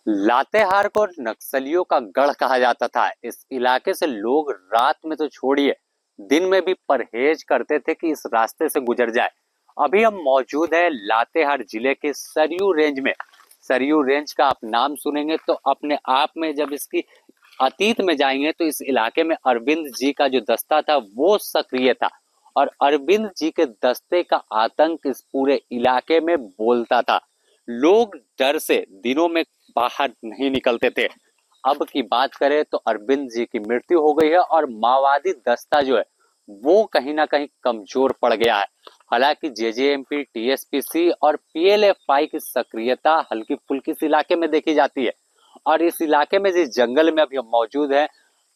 लातेहार को नक्सलियों का गढ़ कहा जाता था। इस इलाके से लोग रात में तो छोड़िए, दिन में भी परहेज करते थे कि इस रास्ते से गुजर जाए। अभी हम मौजूद है लातेहार जिले के सरयू रेंज में। सरयू रेंज का आप नाम सुनेंगे तो अपने आप में जब इसकी अतीत में जाएंगे तो इस इलाके में अरविंद जी का जो दस्ता था वो सक्रिय था और अरविंद जी के दस्ते का आतंक इस पूरे इलाके में बोलता था। लोग डर से दिनों में बाहर नहीं निकलते थे। अब की बात करें तो अरविंद जी की मृत्यु हो गई है और माओवादी दस्ता जो है वो कहीं ना कहीं कमजोर पड़ गया है। हालांकि जेजेएमपी, टीएसपीसी और पीएलएफआई की सक्रियता हल्की फुल्की इस इलाके में देखी जाती है। और इस इलाके में जिस जंगल में अभी हम मौजूद है,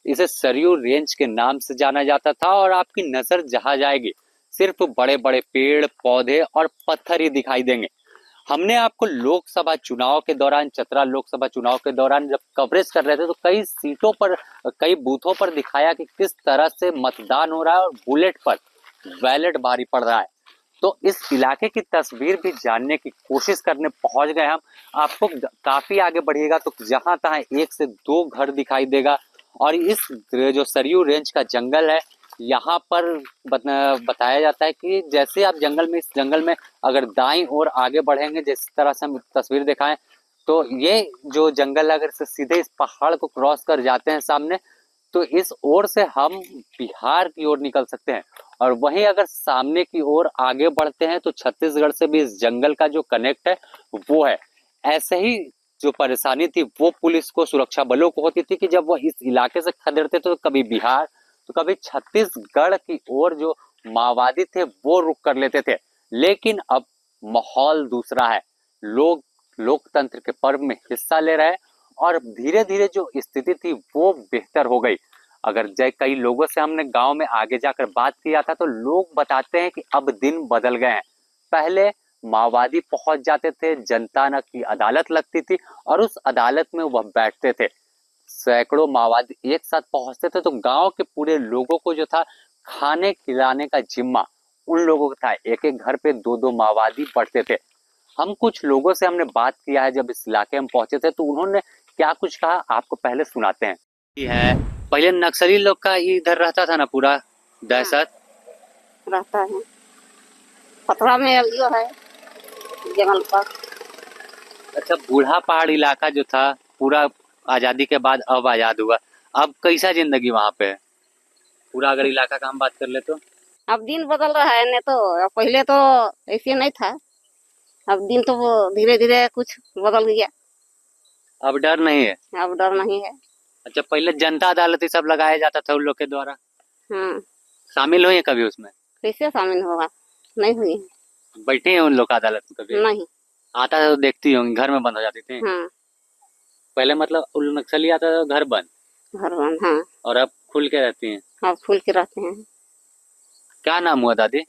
इसे सरयू रेंज के नाम से जाना जाता था और आपकी नजर जहां जाएगी सिर्फ बड़े बड़े पेड़ पौधे और पत्थर ही दिखाई देंगे। हमने आपको लोकसभा चुनाव के दौरान, चतरा लोकसभा चुनाव के दौरान जब कवरेज कर रहे थे तो कई सीटों पर, कई बूथों पर दिखाया कि किस तरह से मतदान हो रहा है और बुलेट पर बैलेट भारी पड़ रहा है। तो इस इलाके की तस्वीर भी जानने की कोशिश करने पहुंच गए हम। आपको काफी आगे बढ़िएगा तो जहां तहां एक से दो घर दिखाई देगा और इस जो सरयू रेंज का जंगल है, यहाँ पर बताया जाता है कि जैसे आप जंगल में, इस जंगल में अगर दाईं ओर आगे बढ़ेंगे, जिस तरह से हम तस्वीर दिखाएं तो ये जो जंगल है, अगर सीधे इस पहाड़ को क्रॉस कर जाते हैं सामने तो इस ओर से हम बिहार की ओर निकल सकते हैं। और वहीं अगर सामने की ओर आगे बढ़ते हैं तो छत्तीसगढ़ से भी इस जंगल का जो कनेक्ट है वो है। ऐसे ही जो परेशानी थी वो पुलिस को, सुरक्षा बलों को होती थी कि जब वो इस इलाके से खदेड़ते तो कभी बिहार तो कभी छत्तीसगढ़ की ओर जो माओवादी थे वो रुक कर लेते थे। लेकिन अब माहौल दूसरा है। लोग लोकतंत्र के पर्व में हिस्सा ले रहे हैं और धीरे धीरे जो स्थिति थी वो बेहतर हो गई। अगर कई लोगों से हमने गांव में आगे जाकर बात किया था तो लोग बताते हैं कि अब दिन बदल गए हैं। पहले माओवादी पहुंच जाते थे, जनता न की अदालत लगती थी और उस अदालत में वह बैठते थे। सैकड़ों माओवादी एक साथ पहुंचते थे तो गांव के पूरे लोगों को जो था खाने खिलाने का जिम्मा उन लोगों का था। एक एक घर पे दो दो माओवादी पड़ते थे। हम कुछ लोगों से हमने बात किया है जब इस इलाके में पहुंचे थे तो उन्होंने क्या कुछ कहा आपको पहले सुनाते हैं। है पहले नक्सली लोग का इधर रहता था ना पूरा दहशत रहता है। खतरा में अभी है जंगल पर। अच्छा, बूढ़ा पहाड़ इलाका जो था पूरा आजादी के बाद अब आजाद हुआ, अब कैसा जिंदगी वहां पे है? पूरा अगर इलाका का हम बात कर ले तो अब दिन बदल रहा है, नहीं तो पहले तो ऐसे नहीं था। अब दिन तो धीरे धीरे कुछ बदल गया। अब डर नहीं है। अब डर नहीं है। अच्छा, पहले जनता अदालत ये सब लगाया जाता था उन लोग के द्वारा, हाँ, शामिल हुए हैं कभी उसमें? कैसे शामिल होगा? नहीं हुई। बैठे हैं उन लोग का अदालत में कभी? नहीं। आता था तो देखती होंगी, घर में बंद हो जाती थी हाँ, पहले, मतलब उन नक्सली आता था तो घर बंद, घर बंद। हाँ, और अब खुल के रहती हैं। अब खुल के रहते हैं। क्या नाम हुआ दादी?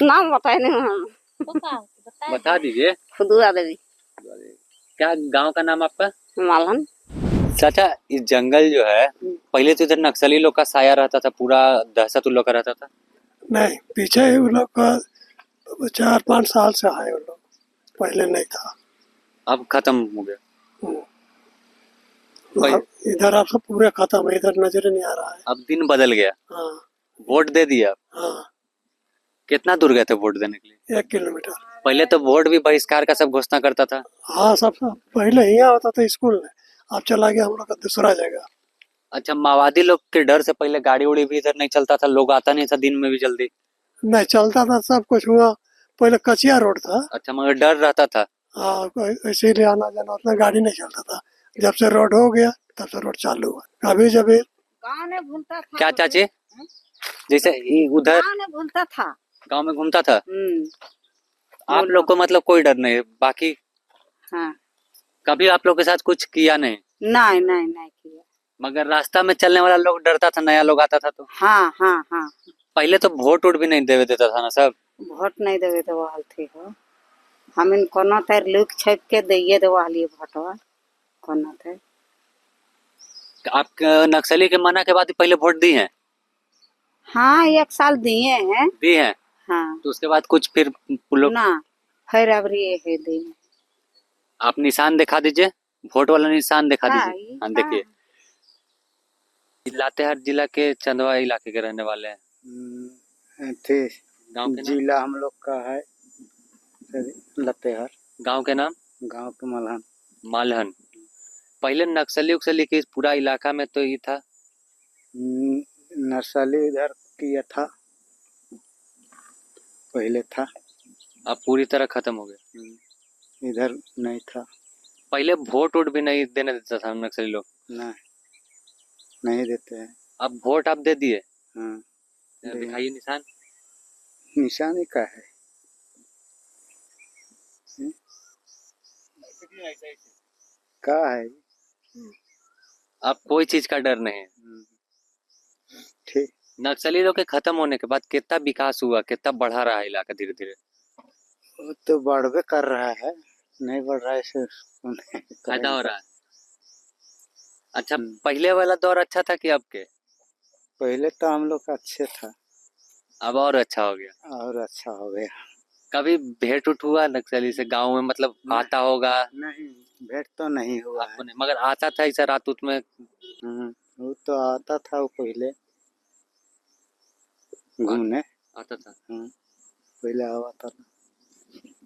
नाम बताए नहीं हम। बता दीजिए। खुदुआ देवी। क्या गांव का नाम आपका? मालन। चाचा, इस जंगल जो है पहले तो इधर नक्सली लोग का साया रहता था, पूरा दहशत उन लोग का रहता था। नहीं, पीछे ही उन लोग का 4-5 साल से आए उन लोग, पहले नहीं था। अब खत्म हो गया। अब इधर आप सब पूरे खत्म है, इधर नजर नहीं आ रहा है। अब दिन बदल गया। हाँ। वोट दे दिया? हाँ। कितना दूर गए थे वोट देने के लिए? 1 किलोमीटर। पहले तो वोट भी बहिष्कार का सब घोषणा करता था। हाँ, सब पहले यहाँ होता था स्कूल में, अब चला गया हम लोग का दूसरा जगह। अच्छा, माओवादी लोग के डर से पहले गाड़ी उड़ी भी इधर नहीं चलता था, लोग आता नहीं था दिन में भी जल्दी? नहीं चलता था, सब कुछ हुआ। पहले कच्चिया रोड था। अच्छा, मगर डर रहता था। हाँ, इसीलिए आना जाना उतना गाड़ी नहीं चलता था। जब से रोड हो गया तब से रोड चालू हुआ। कभी जब गाँव में घूमता था। क्या चाची? जैसे उधर गाँव में घूमता था। गांव में घूमता था। आप बोलो। लोग को मतलब कोई डर नहीं, बाकी हाँ। कभी आप लोग के साथ कुछ किया नहीं? नहीं नहीं नहीं किया। मगर रास्ता में चलने वाला लोग डरता था, नया लोग आता था तो? हाँ हाँ हाँ। पहले तो वोट वोट भी नहीं देवे देता था ना सब? वोट नहीं देवे तो वाल थे हो। हम इन कोनो तर लुक छप के दिए दे वाली वोटवा कोनो थे। आप नक्सली के मना के बाद ही पहले वोट दी हैं? हाँ, 1 साल दिए हैं। दी हैं। हाँ। तो उसके बाद कुछ फिर लोग ना, फिर अब ये है दिए। आप निशान दिखा दीजिए, वोट वाला निशान दिखा हाँ, दीजिए। ये हाँ कहाँ देखिए, लातेहार जिला के चंदवा इलाके के रहने वाले हैं। थे गांव के नाम, जिला हम लोग का है लतेहर, गांव के नाम गांव के मलहन। मालहन। पहले नक्सली उक्सली के इस पूरा इलाका में तो ये था। नक्सली इधर किया था, पहले था, अब पूरी तरह खत्म हो गया। इधर नहीं था। पहले वोट वोट भी नहीं देने देता था नक्सली लोग, नहीं, नहीं देते हैं। अब वोट आप दे दिए। हाँ, दिखाइए निशान। निशानी का है। का है। अब कोई चीज का डर नहीं है। ठीक। नक्सली लोग के खत्म होने के बाद कितना विकास हुआ, कितना बढ़ा रहा है इलाका धीरे धीरे। वो तो बढ़वे कर रहा है, नहीं बढ़ रहा है इसे फायदा हो रहा है। अच्छा, पहले वाला दौर अच्छा था कि अब के? पहले तो हम लोग का अच्छे था, अब और अच्छा हो गया। और अच्छा हो गया। कभी भेंट उठ हुआ नक्सली से गांव में, मतलब आता होगा? नहीं, भेंट तो नहीं हुआ आपको नहीं, मगर आता था ऐसा रात उत में? है। वो तो आता था, वो पहले घूमने आता था। पहले आता था।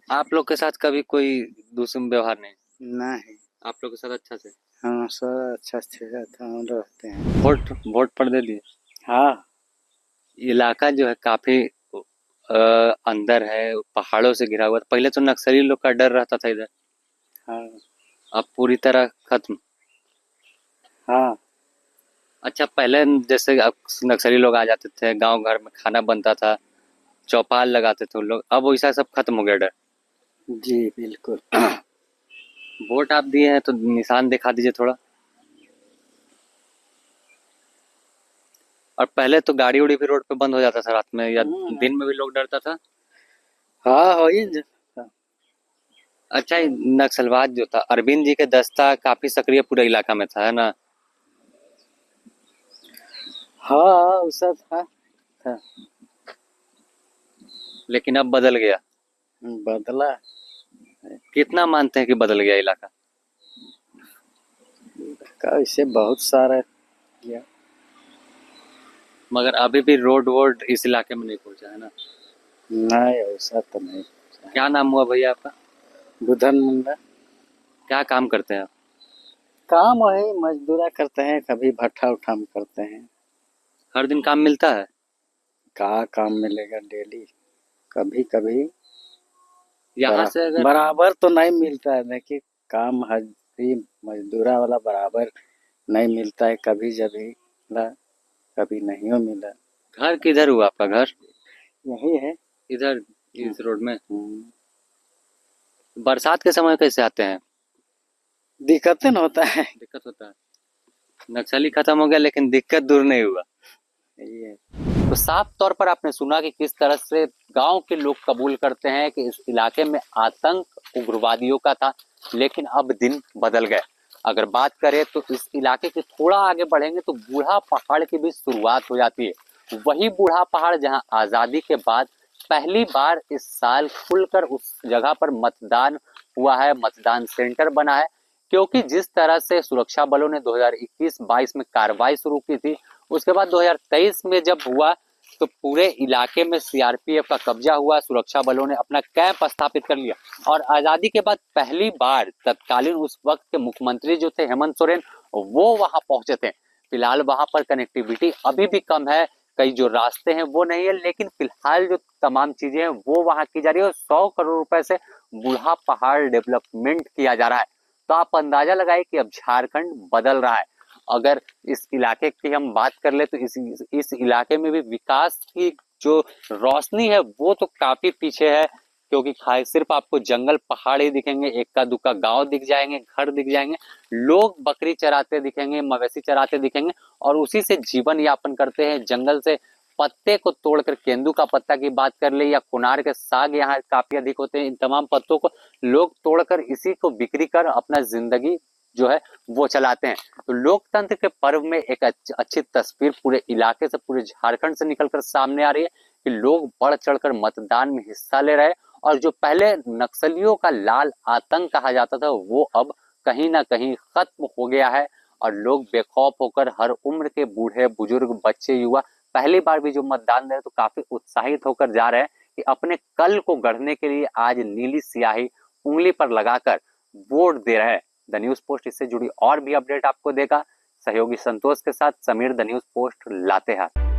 आप लोग के साथ कभी कोई दुश्मन व्यवहार नहीं? नहीं, आप लोग के साथ अच्छा से? हाँ सर, अच्छा से रहते हैं। वोट वोट पड़ दे दिए? हाँ, इलाका जो है काफी अंदर है, पहाड़ों से घिरा हुआ था। पहले तो नक्सली लोग का डर रहता था इधर, हाँ, अब पूरी तरह खत्म। हाँ। अच्छा, पहले जैसे अब नक्सली लोग आ जाते थे गांव घर में, खाना बनता था, चौपाल लगाते थे उन लोग, अब वैसा सब खत्म हो गया डर। जी बिल्कुल। वोट आप दिए हैं तो निशान दिखा दीजिए थोड़ा। और पहले तो गाड़ी उड़ी भी रोड पे बंद हो जाता था रात में, या दिन में भी लोग डरता था। हाँ, हो ही अच्छा, ये नक्सलवाद जो था, अरविंद जी के दस्ता काफी सक्रिय पूरे इलाका में था, है ना? हाँ, वैसा था। लेकिन अब बदल गया। बदला। कितना मानते हैं कि बदल गया इलाका? ऐसे बहुत सारा किया। मगर अभी भी रोड वोड इस इलाके में नहीं पहुंचा, है ना? नहीं, ऐसा तो नहीं। क्या नाम हुआ भैया आपका? बुधन मुंडा। क्या काम करते हैं आप? काम वही मजदूरा करते हैं, कभी भट्ठा उठाम करते हैं। हर दिन काम मिलता है? कहाँ काम मिलेगा डेली, कभी कभी। यहाँ से अगर बराबर तो नहीं मिलता है, देखिए काम हरी मजदूरा वाला बराबर नहीं मिलता है, कभी जब भी मिला, कभी नहीं मिला। घर किधर हुआ आपका घर? यही है। इधर इस रोड में? हम्म। बरसात के समय कैसे आते हैं? दिक्कतें न होता है। दिक्कत होता है। नक्सली खत्म हो गया लेकिन दिक्कत दूर नहीं हुआ। यही है। तो साफ तौर पर आपने सुना कि किस तरह से गांव के लोग कबूल करते हैं कि इस इलाके में आतंक उग्रवादियों का था, लेकिन अब दिन बदल गए। अगर बात करें तो इस इलाके के थोड़ा आगे बढ़ेंगे तो बूढ़ा पहाड़ की भी शुरुआत हो जाती है। वही बूढ़ा पहाड़ जहां आजादी के बाद पहली बार इस साल खुलकर उस जगह पर मतदान हुआ है, मतदान सेंटर बना है। क्योंकि जिस तरह से सुरक्षा बलों ने 2021-22 में कार्रवाई शुरू की थी, उसके बाद 2023 में जब हुआ तो पूरे इलाके में सीआरपीएफ का कब्जा हुआ, सुरक्षा बलों ने अपना कैंप स्थापित कर लिया। और आजादी के बाद पहली बार तत्कालीन उस वक्त के मुख्यमंत्री जो थे हेमंत सोरेन, वो वहां पहुंचे थे। फिलहाल वहां पर कनेक्टिविटी अभी भी कम है, कई जो रास्ते हैं वो नहीं है, लेकिन फिलहाल जो तमाम चीजें हैं वो वहां की जा रही है। और 100 करोड़ रुपए से बूढ़ा पहाड़ डेवलपमेंट किया जा रहा है। तो आप अंदाजा लगाए कि अब झारखंड बदल रहा है। अगर इस इलाके की हम बात कर ले तो इस इलाके में भी विकास की जो रोशनी है वो तो काफी पीछे है। क्योंकि खाए सिर्फ आपको जंगल पहाड़ ही दिखेंगे, इक्का दुक्का गांव दिख जाएंगे, घर दिख जाएंगे, लोग बकरी चराते दिखेंगे, मवेशी चराते दिखेंगे और उसी से जीवन यापन करते हैं। जंगल से पत्ते को तोड़कर, केंदू का पत्ता की बात कर ले या कुनार के साग यहाँ काफी अधिक होते हैं, इन तमाम पत्तों को लोग तोड़कर इसी को बिक्री कर अपना जिंदगी जो है वो चलाते हैं। तो लोकतंत्र के पर्व में एक अच्छी तस्वीर पूरे इलाके से, पूरे झारखंड से निकलकर सामने आ रही है कि लोग बढ़ चढ़कर मतदान में हिस्सा ले रहे हैं और जो पहले नक्सलियों का लाल आतंक कहा जाता था वो अब कहीं ना कहीं खत्म हो गया है और लोग बेखौफ होकर हर उम्र के बूढ़े बुजुर्ग बच्चे युवा पहली बार भी जो मतदान दे रहे तो काफी उत्साहित होकर जा रहे हैं कि अपने कल को गढ़ने के लिए आज नीली स्याही उंगली पर लगाकर वोट दे रहे हैं। द न्यूज पोस्ट इससे जुड़ी और भी अपडेट आपको देगा। सहयोगी संतोष के साथ Sameer, the news post Latehar.